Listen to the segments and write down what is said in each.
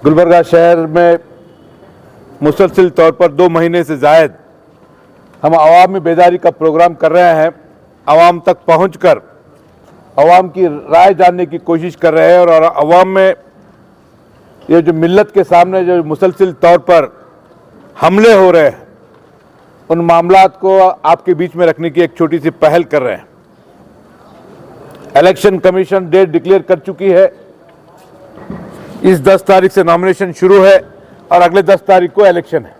गुलबर्गा शहर में मुसलसल तौर पर 2 महीने से ज़ायद हम अवामी बेदारी का प्रोग्राम कर रहे हैं। अवाम तक पहुंचकर अवाम की राय जानने की कोशिश कर रहे हैं और अवाम में ये जो मिल्लत के सामने जो मुसलसल तौर पर हमले हो रहे हैं उन मामलात को आपके बीच में रखने की एक छोटी सी पहल कर रहे हैं। इलेक्शन कमीशन डेट डिक्लेयर कर चुकी है। इस 10 तारीख से नॉमिनेशन शुरू है और अगले 10 तारीख को इलेक्शन है।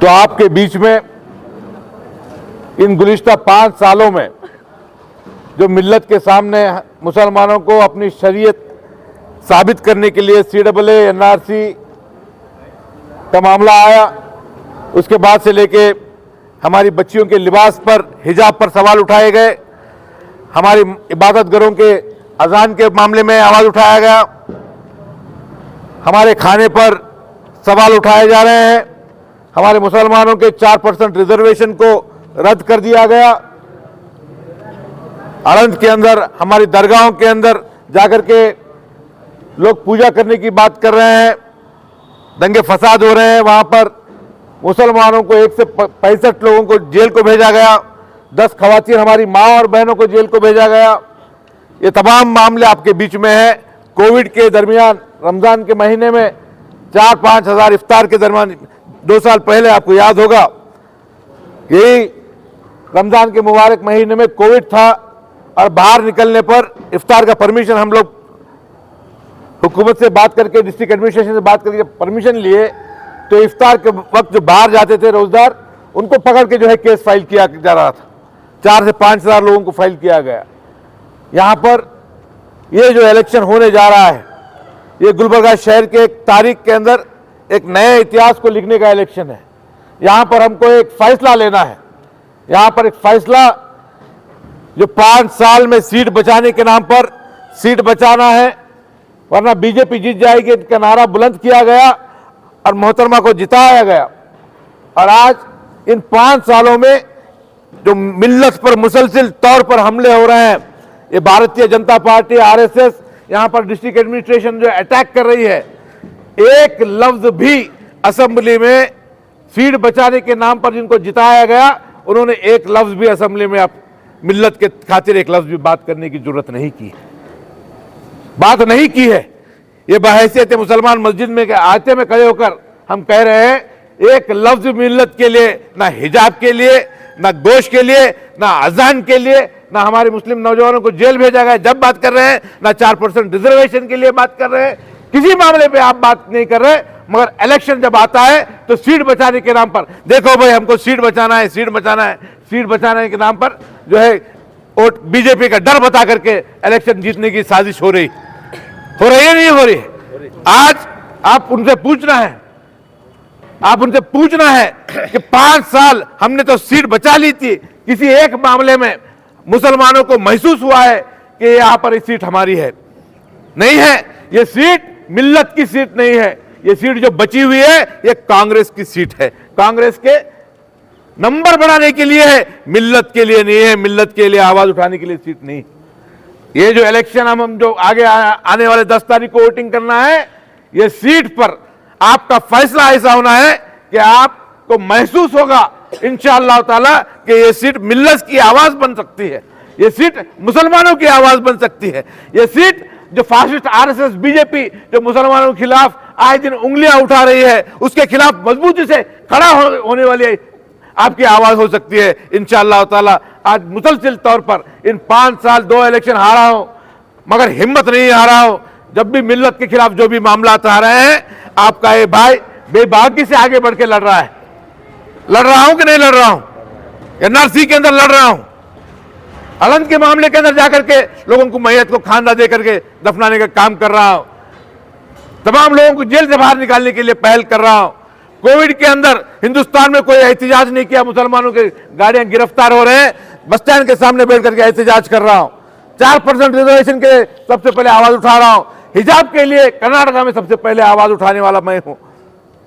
तो आपके बीच में इन गुज़िश्ता 5 सालों में जो मिल्लत के सामने मुसलमानों को अपनी शरीयत साबित करने के लिए CAA NRC का मामला आया, उसके बाद से लेके हमारी बच्चियों के लिबास पर, हिजाब पर सवाल उठाए गए, हमारी इबादत घरों के अजान के मामले में आवाज़ उठाया गया, हमारे खाने पर सवाल उठाए जा रहे हैं, हमारे मुसलमानों के 4% रिजर्वेशन को रद्द कर दिया गया, अड़ंद के अंदर हमारी दरगाहों के अंदर जाकर के लोग पूजा करने की बात कर रहे हैं, दंगे फसाद हो रहे हैं, वहां पर मुसलमानों को 1 से 65 लोगों को जेल को भेजा गया, 10 खवातीन हमारी माँ और बहनों को जेल को भेजा गया। ये तमाम मामले आपके बीच में है। कोविड के दरमियान रमज़ान के महीने में 4-5 हज़ार इफ्तार के दरमियान 2 साल पहले आपको याद होगा यही रमज़ान के मुबारक महीने में कोविड था और बाहर निकलने पर इफ्तार का परमिशन हम लोग हुकूमत से बात करके, डिस्ट्रिक्ट एडमिनिस्ट्रेशन से बात करके परमिशन लिए तो इफ्तार के वक्त जो बाहर जाते थे रोजगार, उनको पकड़ के जो है केस फाइल किया जा रहा था। 4 से 5 हज़ार लोगों को फाइल किया गया। यहाँ पर ये जो इलेक्शन होने जा रहा है ये गुलबर्गा शहर के एक तारीख के अंदर एक नए इतिहास को लिखने का इलेक्शन है। यहाँ पर हमको एक फैसला लेना है। यहाँ पर एक फैसला जो 5 साल में सीट बचाने के नाम पर सीट बचाना है, वरना बीजेपी जीत जाएगी का नारा बुलंद किया गया और मोहतरमा को जिताया गया। और आज इन 5 सालों में जो मिल्लत पर मुसलसिल तौर पर हमले हो रहे हैं, ये भारतीय जनता पार्टी RSS यहाँ पर डिस्ट्रिक्ट एडमिनिस्ट्रेशन जो अटैक कर रही है, एक लफ्ज भी असेंबली में सीट बचाने के नाम पर जिनको जिताया गया उन्होंने एक लफ्ज भी असेंबली में आप मिल्लत के खातिर एक लफ्ज भी बात करने की जरूरत नहीं की, बात नहीं की है। ये बहैसियत मुसलमान मस्जिद में आते में खड़े होकर हम कह रहे हैं एक लफ्ज मिल्लत के लिए, ना हिजाब के लिए, ना गोश्त के लिए, ना अजान के लिए, ना हमारे मुस्लिम नौजवानों को जेल भेजा गया जब बात कर रहे हैं, ना 4% रिजर्वेशन के लिए बात कर रहे हैं। किसी मामले पे आप बात नहीं कर रहे, मगर इलेक्शन जब आता है तो सीट बचाने के नाम पर, देखो भाई हमको सीट बचाना है, सीट बचाना है, सीट बचाने के नाम पर जो है वोट बीजेपी का डर बता करके इलेक्शन जीतने की साजिश हो रही है नहीं हो रही। आज आप उनसे पूछना है, आप उनसे पूछना है कि 5 साल हमने तो सीट बचा ली थी, किसी एक मामले में मुसलमानों को महसूस हुआ है कि यहां पर ये सीट हमारी है? नहीं है। ये सीट मिल्लत की सीट नहीं है। ये सीट जो बची हुई है ये कांग्रेस की सीट है। कांग्रेस के नंबर बढ़ाने के लिए है, मिल्लत के लिए नहीं है। मिल्लत के लिए आवाज उठाने के लिए सीट नहीं। ये जो इलेक्शन हम जो आगे आने वाले 10 तारीख को वोटिंग करना है, ये सीट पर आपका फैसला ऐसा होना है कि आपको महसूस होगा इंशाअल्लाह ताला कि ये सीट मिल्लत की आवाज बन सकती है, ये सीट मुसलमानों की आवाज बन सकती है। ये सीट जो फासिस्ट RSS बीजेपी जो मुसलमानों के खिलाफ आए दिन उंगलियां उठा रही है, उसके खिलाफ मजबूती से खड़ा होने वाली आपकी आवाज हो सकती है इंशाअल्लाह ताला। आज मुसलसिल तौर पर इन 5 साल 2 इलेक्शन हारा हूं, मगर हिम्मत नहीं हारा हूं। जब भी मिल्लत के खिलाफ जो भी मामला आ रहे हैं, आपका ये भाई बेबाकी से आगे बढ़ के लड़ रहा है। लड़ रहा हूं कि नहीं लड़ रहा हूं? NRC के अंदर लड़ रहा हूं, अड़ंद के मामले के अंदर जाकर के लोगों को मैयत को खांदा दे करके दफनाने का काम कर रहा हूं, तमाम लोगों को जेल से बाहर निकालने के लिए पहल कर रहा हूं। कोविड के अंदर हिंदुस्तान में कोई एहतजाज नहीं किया, मुसलमानों के गाड़ियां गिरफ्तार हो रहे हैं, बस स्टैंड के सामने बैठ करके एहतजाज कर रहा हूं। 4% रिजर्वेशन के सबसे पहले आवाज उठा रहा हूं। हिजाब के लिए कर्नाटका में सबसे पहले आवाज उठाने वाला मैं हूं।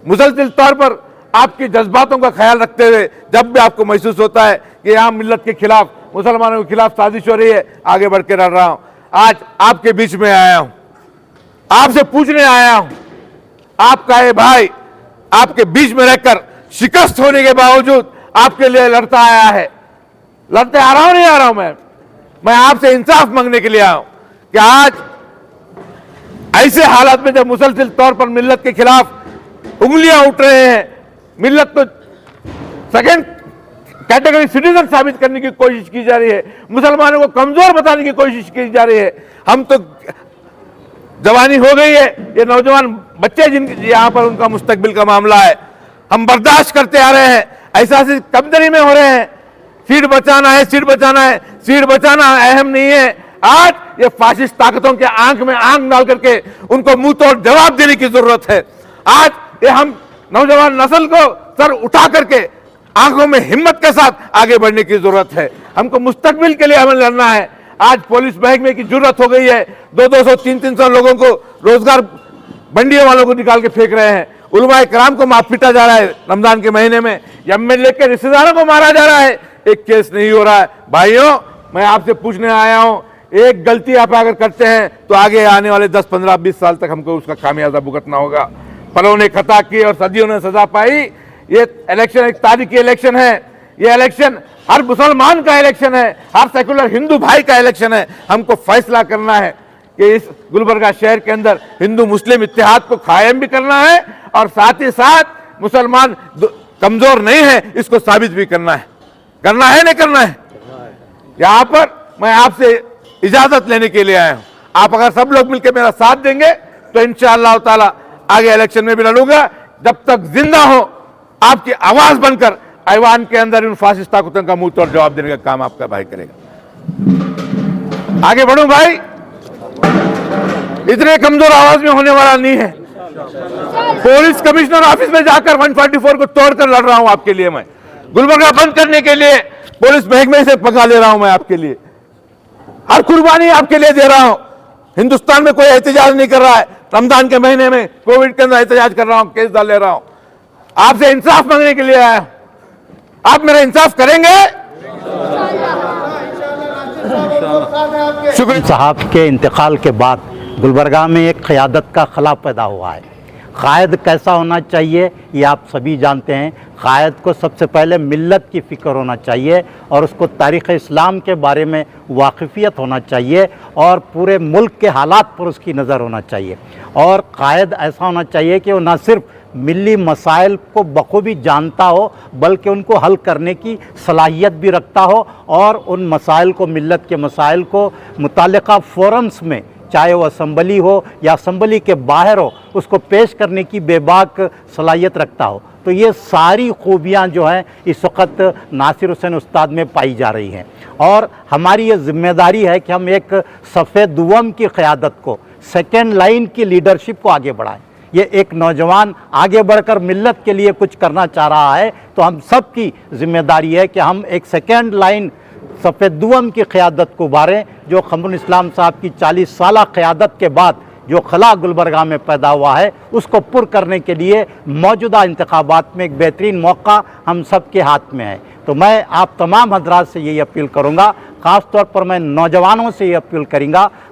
मुसलसिल तौर पर आपके जज्बातों का ख्याल रखते हुए जब भी आपको महसूस होता है कि यहां मिल्लत के खिलाफ, मुसलमानों के खिलाफ साजिश हो रही है, आगे बढ़ के लड़ रहा हूं। आज आपके बीच में आया हूं, आपसे पूछने आया हूं, आपका ये भाई आपके बीच में रहकर शिकस्त होने के बावजूद आपके लिए लड़ता आया है। लड़ते आ रहा हूं, नहीं आ रहा हूं मैं आपसे इंसाफ मांगने के लिए आया हूं कि आज ऐसे हालात में जब मुसलसल तौर पर मिल्लत के खिलाफ उंगलियां उठ रहे हैं, मिल्लत को सेकंड कैटेगरी सिटीजन साबित करने की कोशिश की जा रही है, मुसलमानों को कमजोर बताने की कोशिश की जा रही है। हम तो जवानी हो गई है, ये नौजवान बच्चे जिनके यहां पर उनका मुस्तकबिल का मामला है, हम बर्दाश्त करते आ रहे हैं। ऐसा कमजोरी में हो रहे हैं, सीट बचाना है, सीट बचाना है, सीट बचाना अहम नहीं है। आज ये फाशिस्ट ताकतों के आंख में आंख डाल करके उनको मुंह तोड़ जवाब देने की जरूरत है। आज ये हम नौजवान नस्ल को सर उठा करके आंखों में हिम्मत के साथ आगे बढ़ने की जरूरत है। हमको मुस्तकबिल के लिए हमें लड़ना है। आज पुलिस महकमे की जरूरत हो गई है। 200 300 लोगों को रोजगार बंडियों वालों को निकाल के फेंक रहे हैं। उलमाए कराम को मार पीटा जा रहा है रमजान के महीने में, एमएलए के रिश्तेदारों को मारा जा रहा है, एक केस नहीं हो रहा है। भाइयों, मैं आपसे पूछने आया हूं, एक गलती आप अगर करते हैं तो आगे आने वाले 10 15 20 साल तक हमको उसका खामियाजा भुगतना होगा। फलों ने खता की और सदियों ने सजा पाई। ये इलेक्शन एक तारीखी इलेक्शन है। ये इलेक्शन हर मुसलमान का इलेक्शन है, हर सेकुलर हिंदू भाई का इलेक्शन है। हमको फैसला करना है कि इस गुलबर्गा शहर के अंदर हिंदू मुस्लिम इत्तेहाद को कायम भी करना है और साथ ही साथ मुसलमान कमजोर नहीं है इसको साबित भी करना है। करना है नहीं करना है? यहां पर मैं आपसे इजाजत लेने के लिए आया हूं। आप अगर सब लोग मिलकर मेरा साथ देंगे तो इंशाअल्लाह ताला आगे इलेक्शन में भी लड़ूंगा। जब तक जिंदा हो आपकी आवाज बनकर ऐवान के अंदर इन फासिस्ट ताकतों का मुंह तोड़ जवाब देने का काम आपका भाई करेगा। आगे बढ़ूं भाई, इतने कमजोर आवाज में होने वाला नहीं है। पुलिस कमिश्नर ऑफिस में जाकर 144 को तोड़कर लड़ रहा हूं आपके लिए। मैं गुलबर्गा बंद करने के लिए पुलिस महकमे से पका ले रहा हूं। मैं आपके लिए हर कुर्बानी आपके लिए दे रहा हूं। हिंदुस्तान में कोई एहतजाज नहीं कर रहा है। रमजान के महीने में कोविड के अंदर एहतजाज कर रहा हूं, केस डाल ले रहा हूं। आपसे इंसाफ मांगने के लिए आया हूं। आप मेरा इंसाफ करेंगे? शुक्रिया। साहब के इंतकाल के बाद गुलबर्गा में एक क़यादत का खला पैदा हुआ है। क़ायद कैसा होना चाहिए ये आप सभी जानते हैं। क़ायद को सबसे पहले मिल्लत की फ़िक्र होना चाहिए और उसको तारीख़ इस्लाम के बारे में वाक़िफ़ियत होना चाहिए और पूरे मुल्क के हालात पर उसकी नज़र होना चाहिए। और क़ायद ऐसा होना चाहिए कि वो न सिर्फ़ मिली मसाइल को बखूबी जानता हो बल्कि उनको हल करने की सलाहियत भी रखता हो और उन मसाइल को, मिल्लत के मसाइल को मुताल्लिक़ा फ़ोरम्स में, चाहे वो असम्बली हो या असम्बली के बाहर हो, उसको पेश करने की बेबाक सलाहियत रखता हो। तो ये सारी खूबियाँ जो हैं इस वक्त नासिर हुसैन उस्ताद में पाई जा रही हैं और हमारी ये ज़िम्मेदारी है कि हम एक सफ़े दुवम की क़यादत को, सेकेंड लाइन की लीडरशिप को आगे बढ़ाएं। ये एक नौजवान आगे बढ़कर मिल्लत के लिए कुछ करना चाह रहा है तो हम सब की ज़िम्मेदारी है कि हम एक सेकेंड लाइन सफ़ेद दुवम की क़यादत को उभारें। जो क़मरुल इस्लाम साहब की 40 साला क़यादत के बाद जो खला गुलबर्गा में पैदा हुआ है उसको पुर करने के लिए मौजूदा इंतखाबात में एक बेहतरीन मौका हम सब के हाथ में है। तो मैं आप तमाम हजरात से यही अपील करूँगा, ख़ास तौर पर मैं नौजवानों से ये अपील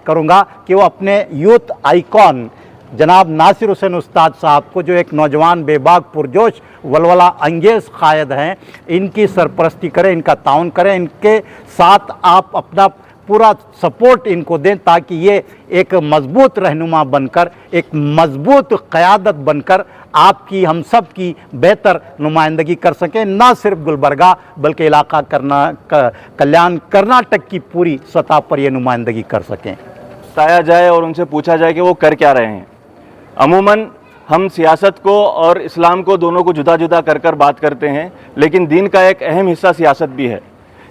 करूँगा कि वो अपने यूथ आइकॉन जनाब नासिर हुसैन उस्ताद साहब को, जो एक नौजवान बेबाक पुरजोश वलवला अंगेज़ क़ायद हैं, इनकी सरपरस्ती करें, इनका ताउन करें, इनके साथ आप अपना पूरा सपोर्ट इनको दें ताकि ये एक मजबूत रहनुमा बनकर, एक मजबूत क़यादत बनकर आपकी, हम सब की बेहतर नुमाइंदगी कर सकें। ना सिर्फ गुलबर्गा बल्कि इलाका कल्याण कर्नाटक की पूरी सतह पर ये नुमाइंदगी कर सकें। बताया जाए और उनसे पूछा जाए कि वो कर क्या रहे हैं। अमूमन हम सियासत को और इस्लाम को दोनों को जुदा जुदा कर बात करते हैं, लेकिन दीन का एक अहम हिस्सा सियासत भी है।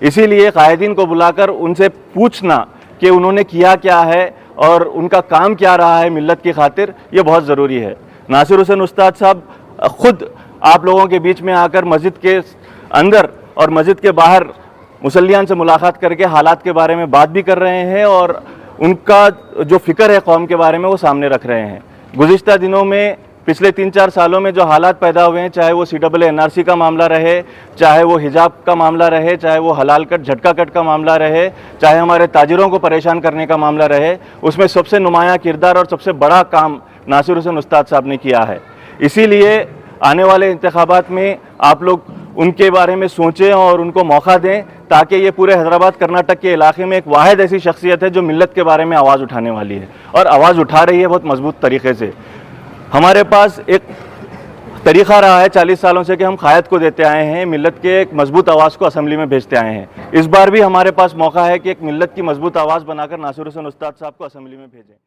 इसीलिए कायदीन को बुलाकर उनसे पूछना कि उन्होंने किया क्या है और उनका काम क्या रहा है मिल्लत की खातिर, ये बहुत ज़रूरी है। नासिर हुसैन उस्ताद साहब ख़ुद आप लोगों के बीच में आकर मस्जिद के अंदर और मस्जिद के बाहर मुसल्लियान से मुलाकात करके हालात के बारे में बात भी कर रहे हैं और उनका जो फ़िक्र है कौम के बारे में वो सामने रख रहे हैं। गुज़िश्ता दिनों में पिछले 3-4 सालों में जो हालात पैदा हुए हैं, चाहे वो CAA-NRC का मामला रहे, चाहे वो हिजाब का मामला रहे, चाहे वो हलाल कट झटका कट का मामला रहे, चाहे हमारे ताजिरों को परेशान करने का मामला रहे, उसमें सबसे नुमायां किरदार और सबसे बड़ा काम नासिर हुसैन उस्ताद साहब ने किया है। इसीलिए आने वाले इंतखाबात में आप लोग उनके बारे में सोचें और उनको मौका दें, ताकि ये पूरे हैदराबाद कर्नाटक के इलाके में एक वाहिद ऐसी शख्सियत है जो मिल्लत के बारे में आवाज़ उठाने वाली है और आवाज़ उठा रही है बहुत मजबूत तरीके से। हमारे पास एक तरीक़ा रहा है 40 सालों से कि हम क़ायद को देते आए हैं, मिल्लत के एक मजबूत आवाज़ को असम्बली में भेजते आए हैं। इस बार भी हमारे पास मौका है कि एक मिल्लत की मजबूत आवाज़ बनाकर नासिर हुसैन उस्ताद साहब को असम्बली में भेजें।